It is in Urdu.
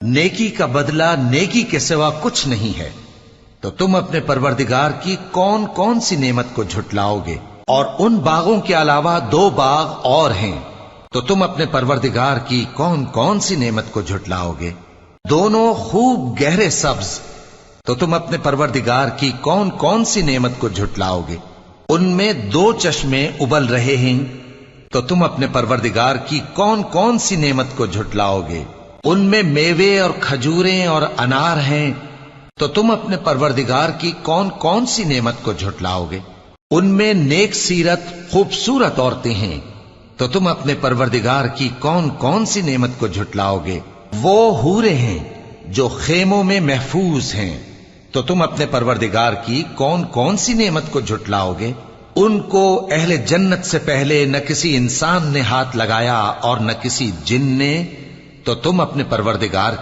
نیکی کا بدلہ نیکی کے سوا کچھ نہیں ہے، تو تم اپنے پروردگار کی کون کون سی نعمت کو جھٹلاؤ گے؟ اور ان باغوں کے علاوہ 2 باغ اور ہیں، تو تم اپنے پروردگار کی کون کون سی نعمت کو جھٹلاؤ گے؟ دونوں خوب گہرے سبز، تو تم اپنے پروردگار کی کون کون سی نعمت کو جھٹلاؤ گے؟ ان میں 2 چشمے ابل رہے ہیں، تو تم اپنے پروردگار کی کون کون سی نعمت کو جھٹلاؤ گے؟ ان میں میوے اور کھجوریں اور انار ہیں، تو تم اپنے پروردگار کی کون کون سی نعمت کو جھٹلاؤ گے؟ ان میں نیک سیرت خوبصورت عورتیں ہیں، تو تم اپنے پروردگار کی کون کون سی نعمت کو جھٹلاؤ گے؟ وہ حوریں ہیں جو خیموں میں محفوظ ہیں، تو تم اپنے پروردگار کی کون کون سی نعمت کو جھٹلاؤ گے؟ ان کو اہل جنت سے پہلے نہ کسی انسان نے ہاتھ لگایا اور نہ کسی جن نے، تو تم اپنے پروردگار